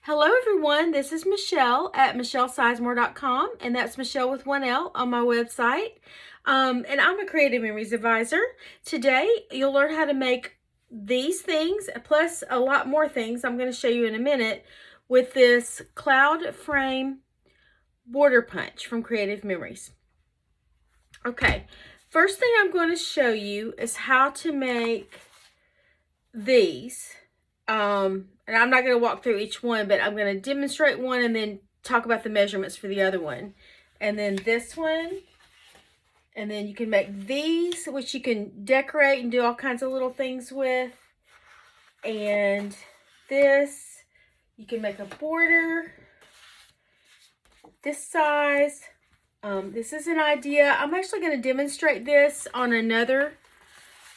Hello everyone, this is Michelle at michellesizemore.com, and that's Michelle with one L on my website. And I'm a creative memories advisor. Today you'll learn how to make these things plus a lot more things I'm going to show you in a minute with this cloud frame border punch from Creative Memories. Okay, first thing I'm going to show you is how to make these. And I'm not going to walk through each one, but I'm going to demonstrate one and then talk about the measurements for the other one. And then this one. And then you can make these, which you can decorate and do all kinds of little things with. And this, you can make a border this size. This is an idea. I'm actually going to demonstrate this on another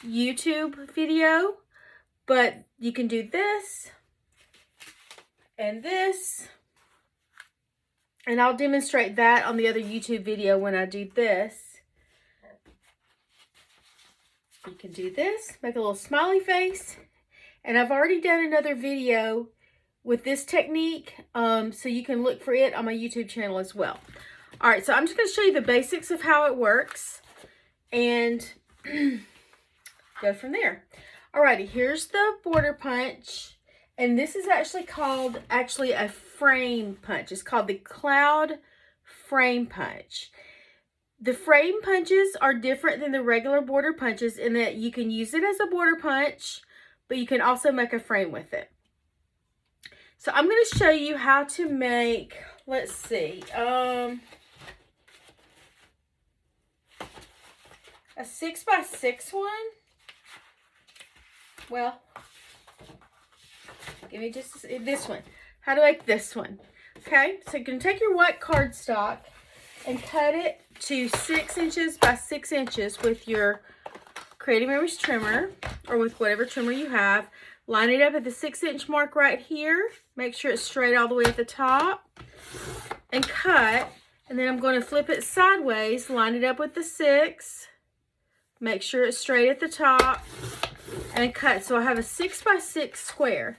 YouTube video. But you can do this and this, and I'll demonstrate that on the other YouTube video when I do this. You can do this, make a little smiley face, and I've already done another video with this technique, so you can look for it on my YouTube channel as well. All right, so I'm just going to show you the basics of how it works and go from there. Alrighty, here's the border punch, and this is actually called a frame punch. It's called the cloud frame punch. The frame punches are different than the regular border punches in that you can use it as a border punch, but you can also make a frame with it. So I'm going to show you how to make, let's see, a 6x6 one. Well, give me just this one. How to make this one. Okay, so you can take your white cardstock and cut it to 6 inches by 6 inches with your Creative Memories trimmer or with whatever trimmer you have. Line it up at the 6-inch mark right here. Make sure it's straight all the way at the top and cut. And then I'm going to flip it sideways, line it up with the 6. Make sure it's straight at the top. And cut. So I have a 6x6 square.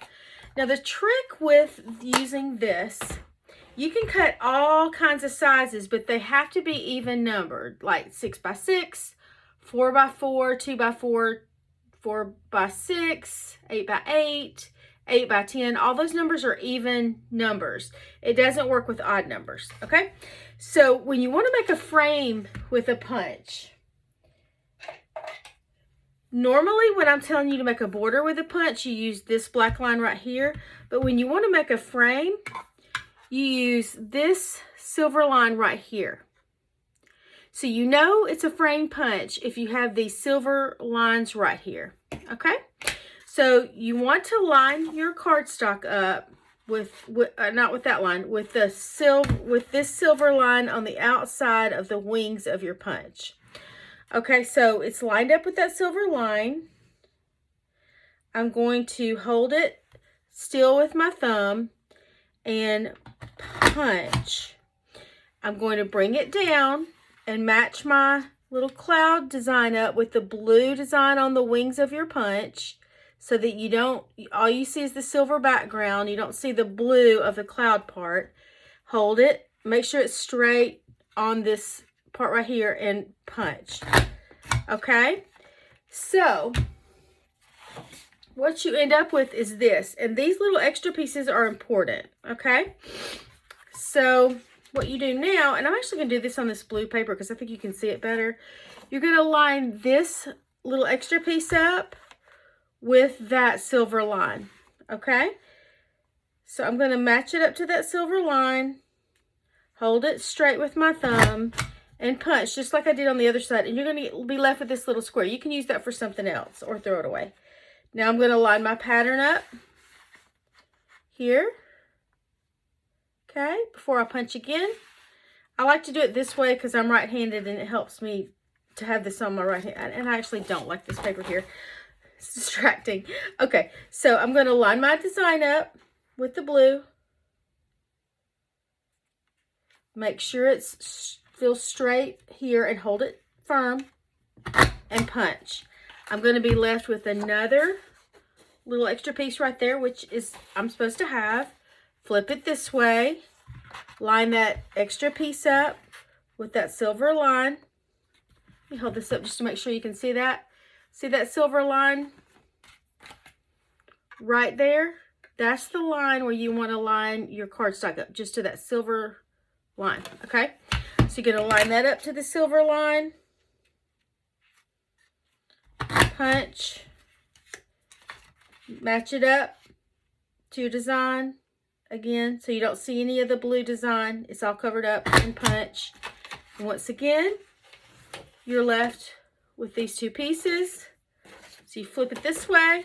Now the trick with using this, you can cut all kinds of sizes, but they have to be even numbered, like 6x6, 4x4, 2x4, 4x6, 8x8, 8x10. All those numbers are even numbers. It doesn't work with odd numbers, okay? So when you want to make a frame with a punch, normally when I'm telling you to make a border with a punch, you use this black line right here. But when you want to make a frame, you use this silver line right here. So you know it's a frame punch if you have these silver lines right here. Okay? So you want to line your cardstock up with not with that line, with this silver line on the outside of the wings of your punch. Okay, so it's lined up with that silver line. I'm going to hold it still with my thumb and punch. I'm going to bring it down and match my little cloud design up with the blue design on the wings of your punch so that you don't, all you see is the silver background. You don't see the blue of the cloud part. Hold it, make sure it's straight on this part right here and punch. Okay, so what you end up with is this, and these little extra pieces are important. Okay, so what you do now, and I'm actually going to do this on this blue paper because I think you can see it better. You're going to line this little extra piece up with that silver line. Okay, so I'm going to match it up to that silver line, hold it straight with my thumb, and punch just like I did on the other side. And you're going to be left with this little square. You can use that for something else or throw it away. Now I'm going to line my pattern up here. Okay, before I punch again. I like to do it this way because I'm right-handed and it helps me to have this on my right hand. And I actually don't like this paper here. It's distracting. Okay, so I'm going to line my design up with the blue. Make sure it's feels straight here and hold it firm and punch. I'm going to be left with another little extra piece right there, which is I'm supposed to have. flip it this way, line that extra piece up with that silver line. Let me hold this up just to make sure you can see that. See that silver line right there? That's the line where you want to line your cardstock up, just to that silver line, okay? So you're going to line that up to the silver line. Punch. Match it up to your design again, so you don't see any of the blue design. It's all covered up, and punch. And once again, you're left with these two pieces. So you flip it this way,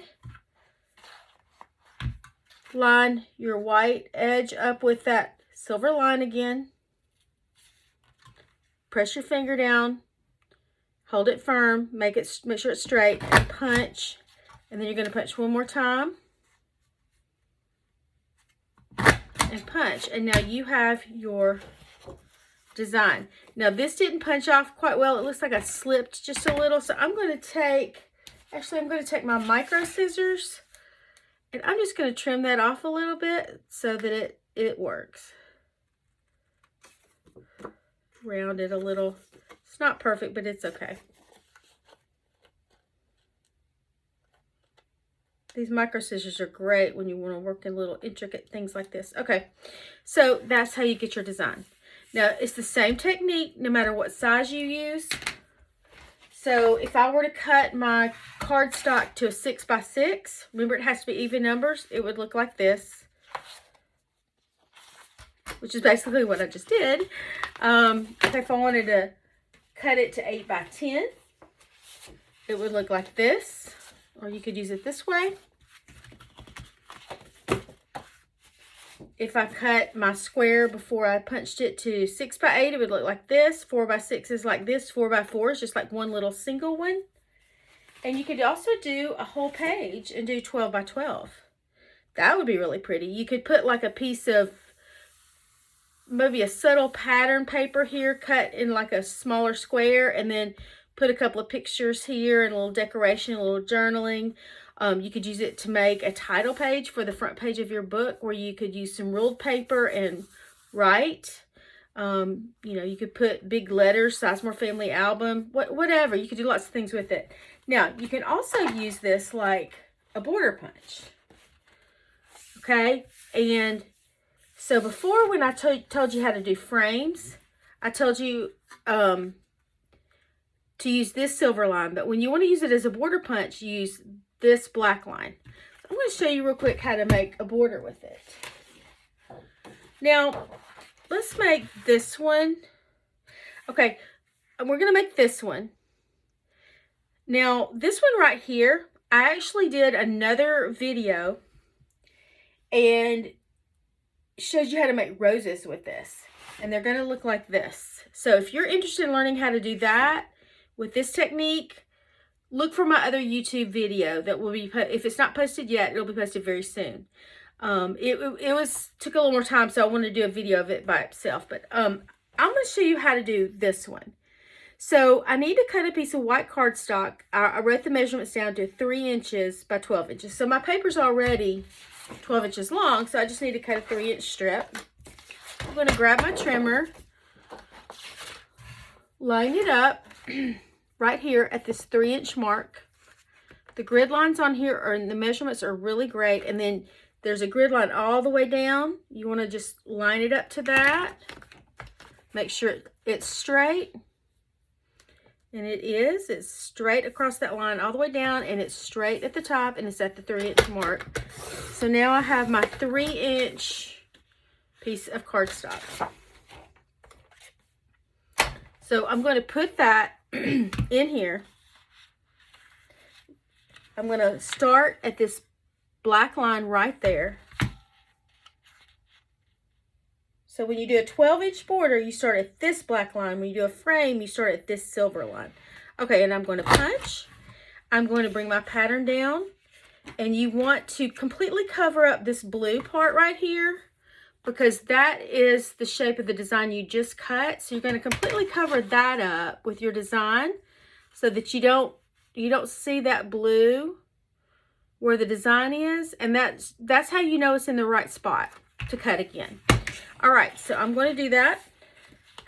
line your white edge up with that silver line again, press your finger down, hold it firm, make sure it's straight, and punch. And then you're going to punch one more time and punch, and now you have your design. Now this didn't punch off quite well. It looks like I slipped just a little, so I'm going to take my micro scissors, and I'm just going to trim that off a little bit so that it works. Round it a little. It's not perfect, but it's okay. These micro scissors are great when you want to work in little intricate things like this. Okay, so that's how you get your design. Now, it's the same technique no matter what size you use. So if I were to cut my cardstock to a 6x6, remember it has to be even numbers, it would look like this, which is basically what I just did. If I wanted to cut it to 8x10, it would look like this. Or you could use it this way. If I cut my square before I punched it to 6x8, it would look like this. 4x6 is like this. 4x4 is just like one little single one. And you could also do a whole page and do 12x12. That would be really pretty. You could put like a piece of maybe a subtle pattern paper here, cut in like a smaller square, and then put a couple of pictures here and a little decoration, a little journaling. You could use it to make a title page for the front page of your book, where you could use some ruled paper and write. You know, you could put big letters, Sizemore Family Album, whatever. You could do lots of things with it. Now, you can also use this like a border punch. Okay? And so before, when I told you how to do frames, I told you to use this silver line, but when you want to use it as a border punch, use this black line. I'm going to show you real quick how to make a border with it. Now, let's make this one. Okay, we're going to make this one. Now, this one right here, I actually did another video and showed you how to make roses with this. And they're going to look like this. So if you're interested in learning how to do that with this technique, look for my other YouTube video that will be, if it's not posted yet, it'll be posted very soon. It took a little more time, so I wanted to do a video of it by itself. But I'm going to show you how to do this one. So I need to cut a piece of white cardstock. I wrote the measurements down to 3 inches by 12 inches. So my paper's already 12 inches long, so I just need to cut a 3-inch strip. I'm going to grab my trimmer, line it up right here at this 3-inch mark. The grid lines on here and the measurements are really great. And then there's a grid line all the way down. You want to just line it up to that. Make sure it's straight. And it is. It's straight across that line all the way down, and it's straight at the top, and it's at the 3-inch mark. So now I have my 3-inch piece of cardstock. So I'm going to put that in here. I'm going to start at this black line right there. So when you do a 12-inch border, you start at this black line. When you do a frame, you start at this silver line. Okay, and I'm going to punch. I'm going to bring my pattern down. And you want to completely cover up this blue part right here, because that is the shape of the design you just cut. So you're going to completely cover that up with your design so that you don't see that blue where the design is. And that's how you know it's in the right spot. to cut again. All right, so I'm going to do that.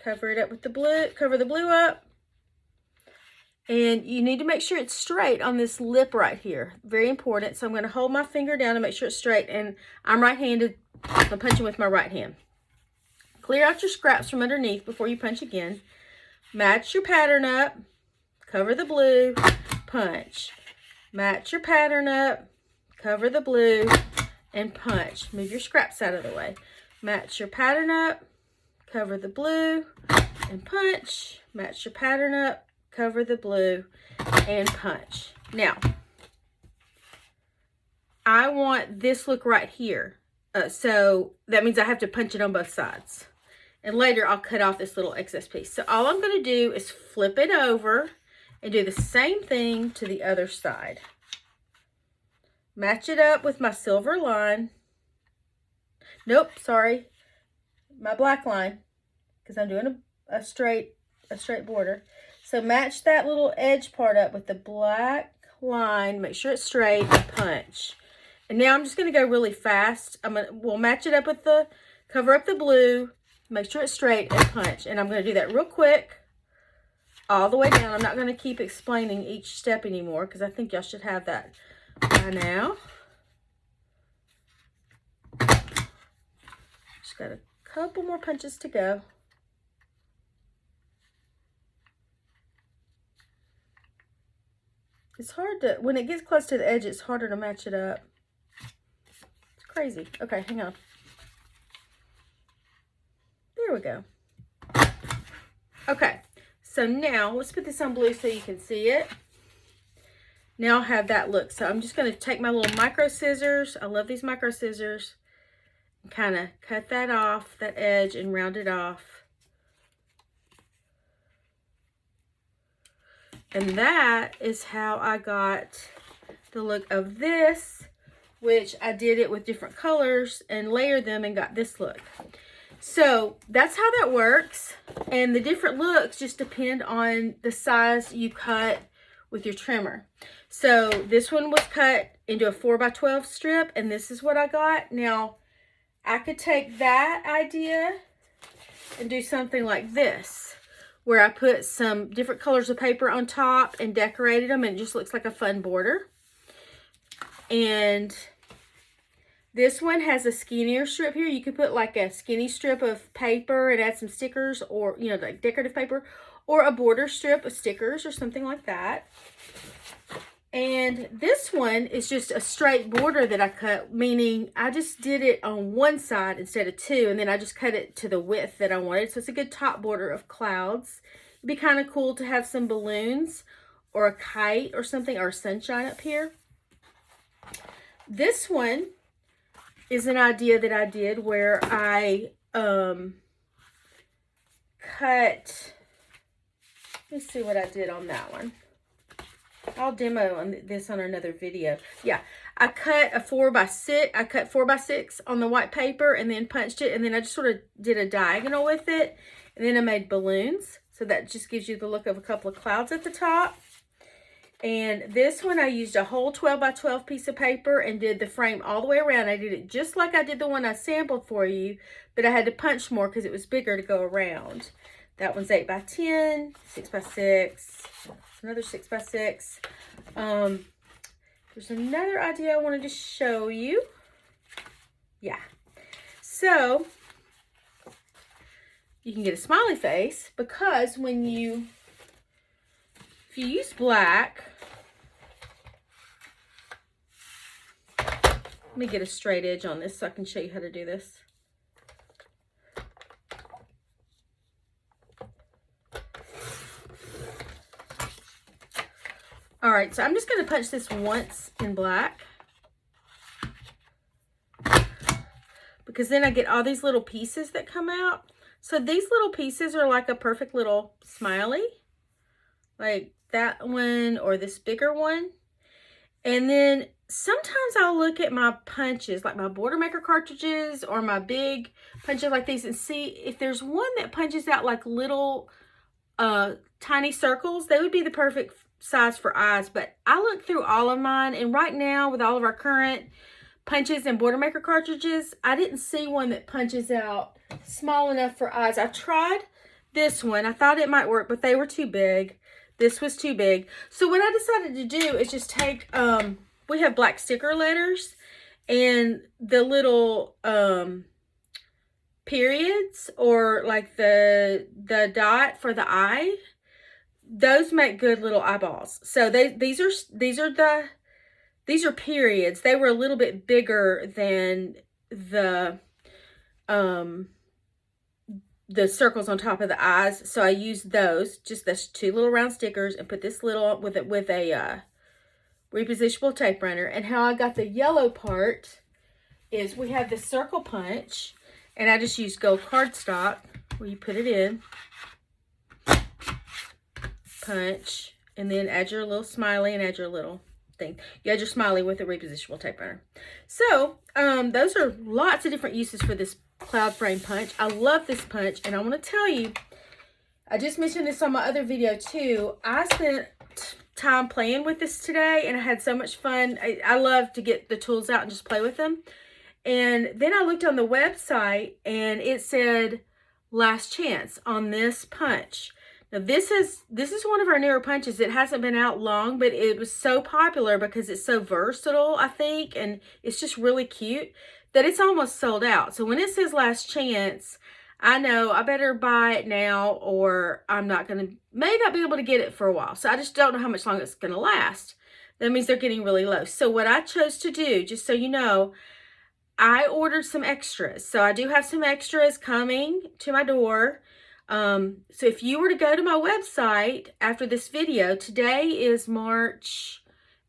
Cover it up with the blue, cover the blue up. And you need to make sure it's straight on this lip right here. Very important. So I'm going to hold my finger down to make sure it's straight. And I'm right-handed. I'm punching with my right hand. Clear out your scraps from underneath before you punch again. Match your pattern up. Cover the blue. Punch. Match your pattern up. Cover the blue. And punch. Move your scraps out of the way. Match your pattern up. Cover the blue. And punch. Match your pattern up. Cover the blue and punch. Now, I want this look right here. So that means I have to punch it on both sides. And later I'll cut off this little excess piece. So all I'm going to do is flip it over and do the same thing to the other side. Match it up with my silver line. Nope, sorry. My black line, because I'm doing a straight border. So match that little edge part up with the black line. Make sure it's straight and punch. And now I'm just going to go really fast. We'll match it up with the, cover up the blue, make sure it's straight and punch. And I'm going to do that real quick all the way down. I'm not going to keep explaining each step anymore because I think y'all should have that by now. Just got a couple more punches to go. It's hard to, when it gets close to the edge, it's harder to match it up. It's crazy. Okay, hang on. There we go. Okay, so now let's put this on blue so you can see it. Now I have that look. So I'm just going to take my little micro scissors. I love these micro scissors. And kind of cut that off, that edge, and round it off. And that is how I got the look of this, which I did it with different colors and layered them and got this look. So that's how that works. And the different looks just depend on the size you cut with your trimmer. So this one was cut into a 4x12 strip, and this is what I got. Now, I could take that idea and do something like this, where I put some different colors of paper on top and decorated them, and it just looks like a fun border. And this one has a skinnier strip here. You could put like a skinny strip of paper and add some stickers, or, you know, like decorative paper, or a border strip of stickers or something like that. And this one is just a straight border that I cut, meaning I just did it on one side instead of two, and then I just cut it to the width that I wanted. So it's a good top border of clouds. It'd be kind of cool to have some balloons or a kite or something, or sunshine up here. This one is an idea that I did where I cut, let's see what I did on that one. I'll demo this on another video. Yeah, I cut a 4x6. I cut 4x6 on the white paper and then punched it, and then I just sort of did a diagonal with it, and then I made balloons. So that just gives you the look of a couple of clouds at the top. And this one, I used a whole 12x12 piece of paper and did the frame all the way around. I did it just like I did the one I sampled for you, but I had to punch more because it was bigger to go around. That one's 8x10, 6x6. Another 6x6. There's another idea I wanted to show you. Yeah. So you can get a smiley face, because when if you use black, let me get a straight edge on this so I can show you how to do this. All right, so I'm just going to punch this once in black, because then I get all these little pieces that come out. So these little pieces are like a perfect little smiley, like that one or this bigger one. And then sometimes I'll look at my punches, like my Border Maker cartridges or my big punches like these, and see if there's one that punches out like little tiny circles. They would be the perfect size for eyes. But I look through all of mine, and right now with all of our current punches and border maker cartridges. I didn't see one that punches out small enough for eyes. I tried this one. I thought it might work, but they were too big. This was too big. So what I decided to do is just take, we have black sticker letters, and the little periods, or like the dot for the eye, those make good little eyeballs. So these are periods. They were a little bit bigger than the circles on top of the eyes. So I used those, just those two little round stickers, and put this little with a repositionable tape runner. And how I got the yellow part is we have this circle punch, and I just used gold cardstock where you put it in, punch, and then add your little smiley and add your little thing. You add your smiley with a repositionable tape runner. So those are lots of different uses for this cloud frame punch. I love this punch, and I want to tell you, I just mentioned this on my other video too. I spent time playing with this today, and I had so much fun. I love to get the tools out and just play with them. And then I looked on the website, and it said last chance on this punch. Now this is one of our newer punches. It hasn't been out long, but it was so popular because it's so versatile, I think, and it's just really cute, that it's almost sold out. So when it says last chance, I know I better buy it now, or I'm not going to, may not be able to get it for a while. So I just don't know how much longer it's going to last. That means they're getting really low. So what I chose to do, just so you know, I ordered some extras. So I do have some extras coming to my door. So if you were to go to my website after this video, today is March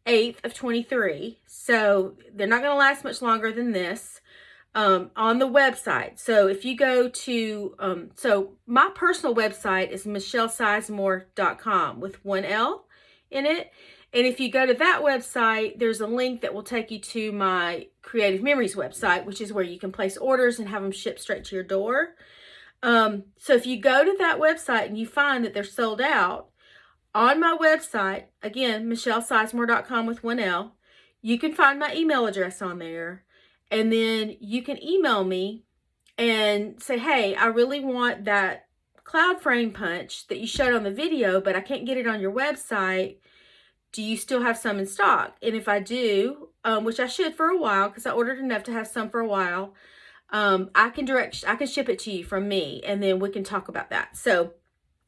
8th of 23. So they're not going to last much longer than this, on the website. So if you go to, so my personal website is michellesizemore.com with one L in it. And if you go to that website, there's a link that will take you to my Creative Memories website, which is where you can place orders and have them shipped straight to your door. So if you go to that website and you find that they're sold out, on my website, again, michellesizemore.com with one L, you can find my email address on there, and then you can email me and say, hey, I really want that cloud frame punch that you showed on the video, but I can't get it on your website. Do you still have some in stock? And if I do, which I should for a while, because I ordered enough to have some for a while, I can ship it to you from me, and then we can talk about that. So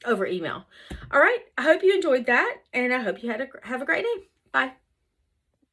over email. All right. I hope you enjoyed that, and I hope you have a great day. Bye.